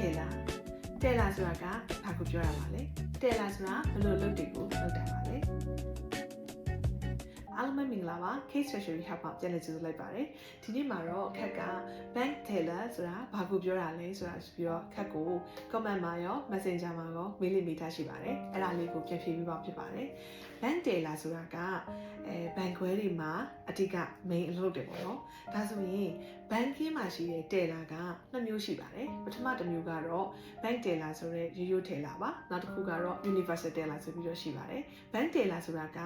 teller teller ဆိုတာကဘာကိုပြောရမှာလဲ teller ဆိုတာဘယ်လိုလုပ်တွေကိုလုပ်တာပါလဲအားလုံးပဲမင်္ဂလာပါ Case Treasury Hub မှာပြန်လည်ကြိုဆိုလိုက်ပါတယ်ဒီနေ့မှာတော့ခက်က bank teller ဆိုတာဘာကိုပြောတာလဲဆိုတာပြီးတော့ခက်ကို comment မှာရော messenger မှာရောမေးလိမ့်မိထားရှိပါတယ်အဲ့ဒါလေးကိုပြန်ဖြေပေးပါဖြစ်ပါတယ် bank teller ဆိုတာကဘဏ်ခွဲတွေမှာအဓိက main အလုပ်တွေပေါ့နော်ဒါဆိုရင် banking မှာရှိတဲ့ teller ကနှစ်မျိုးရှိပါတယ်ပထမတစ်မျိုးကတော့ bank teller ဆိုတဲ့ရိုးရိုး teller ပါနောက်တစ်ခုကတော့ universal teller ဆိုပြီးတော့ရှိပါတယ် bank teller ဆိုတာက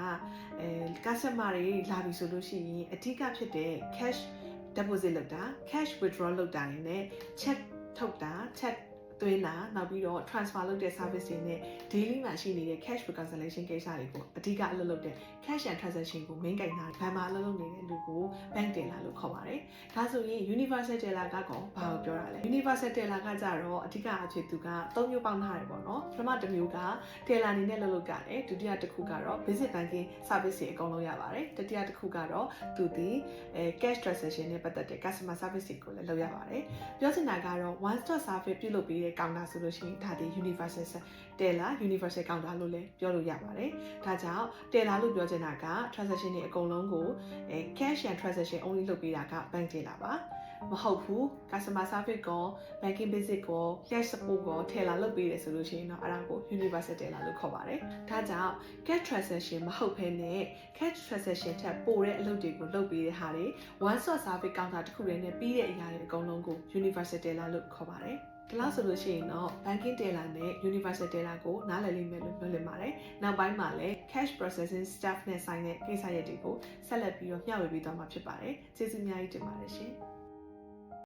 customer တွေလာပြီဆိုလို့ရှိရင်အဓိကဖြစ်တဲ့ cash deposit လုပ်တာ cash withdraw လုပ်တာတွေနဲ့ check ထုတ်တာ check သွင်းတာနောက်ပြီးတော့ transfer လုပ်တဲ့ service တွေနဲ့ daily မှာရှိနေတဲ့ cash reconciliation ကိစ္စတွေကိုအဓိကအလုပ်လုပ်တဲ့ cash and transaction ကို main ကင်တာဘဏ်မှာအလုပ်လုပ်နေတဲ့လူကို bank teller လို့ခေါ်ပါတယ်။ဒါဆိုရင် universal teller ကကောဘာကိုပြောတာလဲ universal teller ကကြတော့အဓိကအဖြစ်သူက၃မျိုးပေါင်းထားတယ်ပေါ့နော်။ပထမတစ်မျိုးက teller အနေနဲ့လုပ်လုပ်ကြတယ်။ဒုတိယတစ်ခုကတော့ basic banking service တွေအကုန်လုံးရပါတယ်။တတိယတစ်ခုကတော့သူဒီ cash transaction နဲ့ပတ်သက်တဲ့ customer service တွေကိုလည်းလုပ်ရပါတယ်။ပြောချင်တာကတော့ one stop service ပြုလုပ်ပေးတဲ့ counter ဆိုလို့ရှိရင်ဒါဒီ universal teller universal counter လို့လည်းပြောလို့ရပါတယ်။ဒါကြောင့် teller လို့ပြောချင်တာက transaction တွေအကုန်လုံးကိုcash and transaction only လုပ်ပေးတာက bank teller ပါမဟုတ်ဘူး customer service ကို banking basic ကို cash support ကို teller လုပ်ပေးတယ်ဆိုလို့ရှိရင်တော့အဲ့ဒါကို universal teller လို့ခေါ်ပါတယ်။ဒါကြောင့် cash transaction မဟုတ်ဘဲနဲ့ cash transaction ထက်ပိုတဲ့အလုပ်တွေကိုလုပ်ပေးတဲ့ဟာတွေ one stop service counter တစ်ခုတည်းနဲ့ပြီးတဲ့အရာတွေအကုန်လုံးကို universal teller လို့ခေါ်ပါတယ်။ဒီလောက်ဆိုလို့ရှိရင်တော့ banking teller နဲ့ universal teller ကိုနားလည်လိမ့်မယ်လို့ပြောလင်ပါတယ်။နောက်ပိုင်းမှာလည်း cash processing staff နဲ့ဆိုင်တဲ့ကိစ္စရပ်တွေကိုဆက်လက်ပြီးတော့မျှဝေပေးသွားမှာဖြစ်ပါတယ်။ကျေးဇူးအများကြီးတင်ပါတယ်ရှင်။